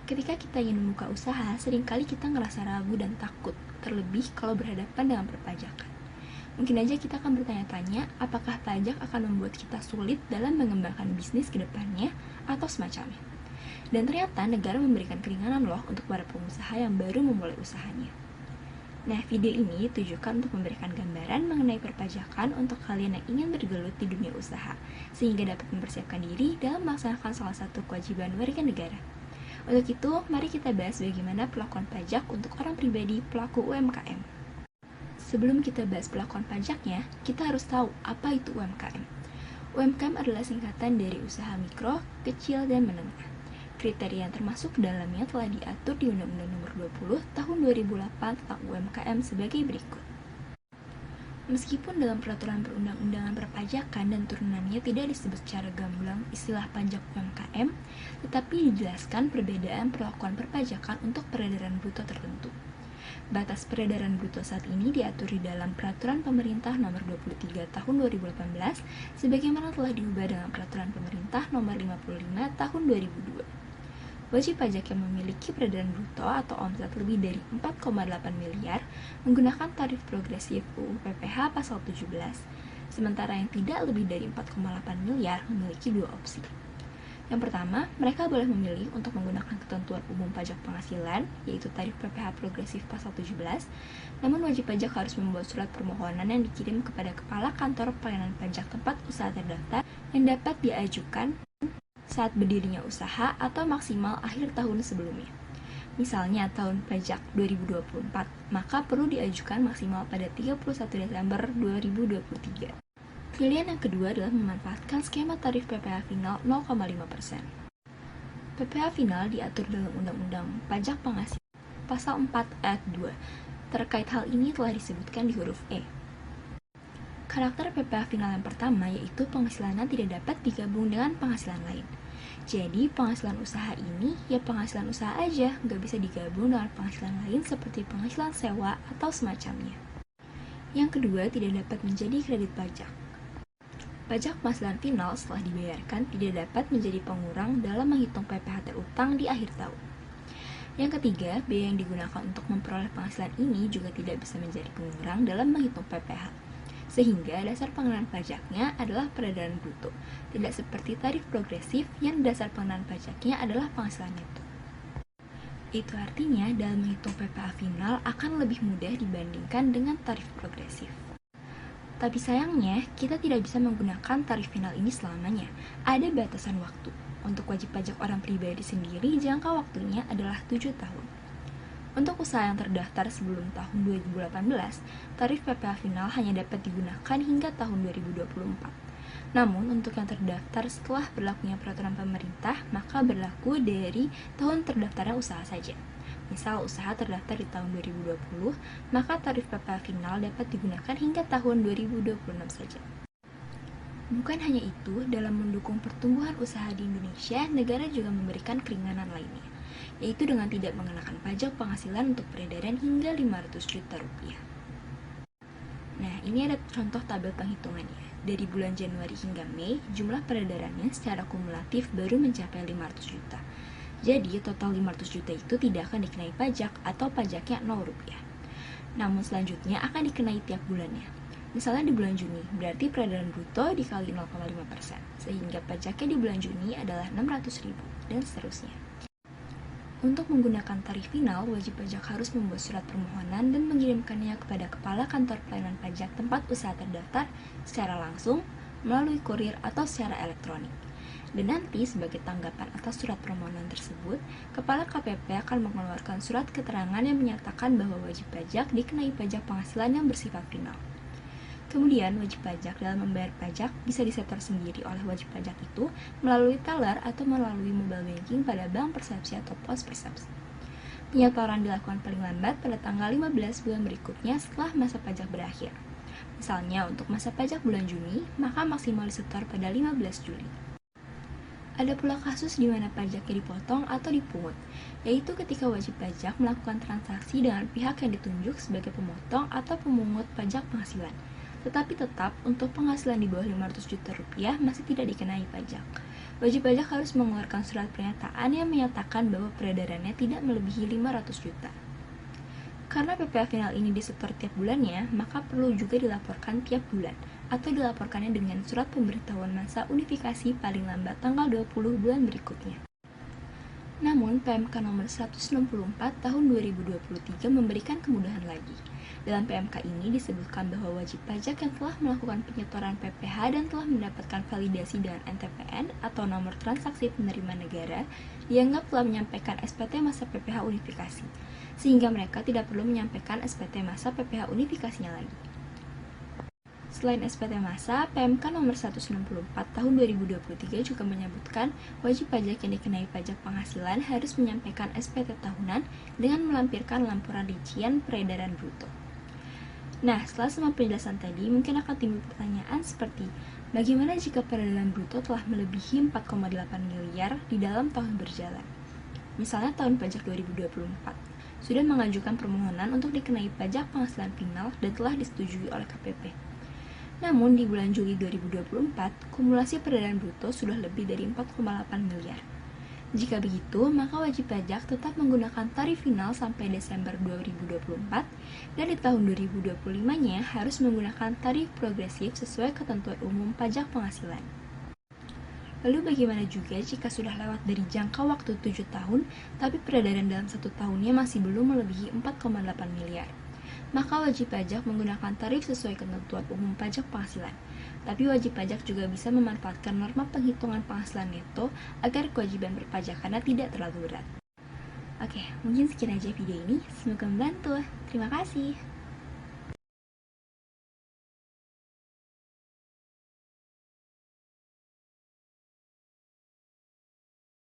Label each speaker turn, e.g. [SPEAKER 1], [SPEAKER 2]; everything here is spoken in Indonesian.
[SPEAKER 1] Ketika kita ingin membuka usaha, seringkali kita ngerasa ragu dan takut, terlebih kalau berhadapan dengan perpajakan. Mungkin aja kita akan bertanya-tanya, apakah pajak akan membuat kita sulit dalam mengembangkan bisnis ke depannya atau semacamnya. Dan ternyata negara memberikan keringanan loh untuk para pengusaha yang baru memulai usahanya. Nah, video ini ditujukan untuk memberikan gambaran mengenai perpajakan untuk kalian yang ingin bergelut di dunia usaha, sehingga dapat mempersiapkan diri dalam melaksanakan salah satu kewajiban warga negara. Untuk itu, mari kita bahas bagaimana pelakuan pajak untuk orang pribadi pelaku UMKM. Sebelum kita bahas pelakuan pajaknya, kita harus tahu apa itu UMKM. UMKM adalah singkatan dari usaha mikro, kecil, dan menengah. Kriteria yang termasuk dalamnya telah diatur di Undang-Undang Nomor 20 Tahun 2008 tentang UMKM sebagai berikut. Meskipun dalam peraturan perundang-undangan perpajakan dan turunannya tidak disebut secara gamblang istilah pajak UMKM, tetapi dijelaskan perbedaan perlakuan perpajakan untuk peredaran bruto tertentu. Batas peredaran bruto saat ini diatur di dalam Peraturan Pemerintah Nomor 23 Tahun 2018, sebagaimana telah diubah dengan Peraturan Pemerintah Nomor 55 Tahun 2002. Wajib pajak yang memiliki peredaran bruto atau omset lebih dari 4,8 miliar menggunakan tarif progresif UU PPH pasal 17, sementara yang tidak lebih dari 4,8 miliar memiliki dua opsi. Yang pertama, mereka boleh memilih untuk menggunakan ketentuan umum pajak penghasilan, yaitu tarif PPH progresif pasal 17, namun wajib pajak harus membuat surat permohonan yang dikirim kepada Kepala Kantor Pelayanan Pajak tempat usaha terdaftar yang dapat diajukan saat berdirinya usaha atau maksimal akhir tahun sebelumnya. Misalnya tahun pajak 2024, maka perlu diajukan maksimal pada 31 Desember 2023. Pilihan yang kedua adalah memanfaatkan skema tarif PPh final 0,5%. PPh final diatur dalam Undang-Undang Pajak Penghasilan Pasal 4 Ayat 2. Terkait hal ini telah disebutkan di huruf E. Karakter PPh final yang pertama yaitu penghasilan tidak dapat digabung dengan penghasilan lain. Jadi penghasilan usaha ini ya penghasilan usaha aja, nggak bisa digabung dengan penghasilan lain seperti penghasilan sewa atau semacamnya. Yang kedua, tidak dapat menjadi kredit pajak. Pajak penghasilan final setelah dibayarkan tidak dapat menjadi pengurang dalam menghitung PPh terutang di akhir tahun. Yang ketiga, biaya yang digunakan untuk memperoleh penghasilan ini juga tidak bisa menjadi pengurang dalam menghitung PPh. Sehingga dasar pengenaan pajaknya adalah peredaran bruto, tidak seperti tarif progresif yang dasar pengenaan pajaknya adalah penghasilan neto. Itu artinya dalam menghitung PPh final akan lebih mudah dibandingkan dengan tarif progresif. Tapi sayangnya, kita tidak bisa menggunakan tarif final ini selamanya. Ada batasan waktu. Untuk wajib pajak orang pribadi sendiri, jangka waktunya adalah 7 tahun. Untuk usaha yang terdaftar sebelum tahun 2018, tarif PPh final hanya dapat digunakan hingga tahun 2024. Namun, untuk yang terdaftar setelah berlakunya peraturan pemerintah, maka berlaku dari tahun terdaftarnya usaha saja. Misal usaha terdaftar di tahun 2020, maka tarif PPh final dapat digunakan hingga tahun 2026 saja. Bukan hanya itu, dalam mendukung pertumbuhan usaha di Indonesia, negara juga memberikan keringanan lainnya, yaitu dengan tidak mengenakan pajak penghasilan untuk peredaran hingga 500 juta rupiah. Nah, ini ada contoh tabel penghitungannya. Dari bulan Januari hingga Mei, jumlah peredarannya secara kumulatif baru mencapai 500 juta. Jadi, total 500 juta itu tidak akan dikenai pajak atau pajaknya 0 rupiah. Namun selanjutnya akan dikenai tiap bulannya. Misalnya di bulan Juni, berarti peredaran bruto dikali 0,5%, sehingga pajaknya di bulan Juni adalah 600.000, dan seterusnya. Untuk menggunakan tarif final, wajib pajak harus membuat surat permohonan dan mengirimkannya kepada Kepala Kantor Pelayanan Pajak tempat usaha terdaftar secara langsung, melalui kurir atau secara elektronik. Dan nanti sebagai tanggapan atas surat permohonan tersebut, Kepala KPP akan mengeluarkan surat keterangan yang menyatakan bahwa wajib pajak dikenai pajak penghasilan yang bersifat final. Kemudian, wajib pajak dalam membayar pajak bisa disetor sendiri oleh wajib pajak itu melalui teller atau melalui mobile banking pada bank persepsi atau pos persepsi. Penyetoran dilakukan paling lambat pada tanggal 15 bulan berikutnya setelah masa pajak berakhir. Misalnya, untuk masa pajak bulan Juni, maka maksimal disetor pada 15 Juli. Ada pula kasus di mana pajaknya dipotong atau dipungut, yaitu ketika wajib pajak melakukan transaksi dengan pihak yang ditunjuk sebagai pemotong atau pemungut pajak penghasilan. Tetapi tetap, untuk penghasilan di bawah 500 juta rupiah masih tidak dikenai pajak. Wajib pajak harus mengeluarkan surat pernyataan yang menyatakan bahwa peredarannya tidak melebihi 500 juta. Karena PPh final ini disetor tiap bulannya, maka perlu juga dilaporkan tiap bulan, atau dilaporkannya dengan surat pemberitahuan masa unifikasi paling lambat tanggal 20 bulan berikutnya. Namun, PMK nomor 164 tahun 2023 memberikan kemudahan lagi. Dalam PMK ini disebutkan bahwa wajib pajak yang telah melakukan penyetoran PPh dan telah mendapatkan validasi dengan NTPN atau nomor transaksi penerima negara dianggap telah menyampaikan SPT masa PPh unifikasi, sehingga mereka tidak perlu menyampaikan SPT masa PPh unifikasinya lagi. Selain SPT masa, PMK nomor 164 tahun 2023 juga menyebutkan wajib pajak yang dikenai pajak penghasilan harus menyampaikan SPT tahunan dengan melampirkan laporan rincian peredaran bruto. Nah, setelah semua penjelasan tadi, mungkin akan timbul pertanyaan seperti bagaimana jika peredaran bruto telah melebihi 4,8 miliar di dalam tahun berjalan? Misalnya tahun pajak 2024, sudah mengajukan permohonan untuk dikenai pajak penghasilan final dan telah disetujui oleh KPP. Namun, di bulan Juli 2024, kumulasi peredaran bruto sudah lebih dari 4,8 miliar. Jika begitu, maka wajib pajak tetap menggunakan tarif final sampai Desember 2024, dan di tahun 2025-nya harus menggunakan tarif progresif sesuai ketentuan umum pajak penghasilan. Lalu bagaimana juga jika sudah lewat dari jangka waktu 7 tahun, tapi peredaran dalam 1 tahunnya masih belum melebihi 4,8 miliar? Maka wajib pajak menggunakan tarif sesuai ketentuan umum pajak penghasilan. Tapi wajib pajak juga bisa memanfaatkan norma penghitungan penghasilan neto agar kewajiban berpajakannya tidak terlalu berat. Oke, mungkin sekian aja video ini. Semoga membantu. Terima kasih.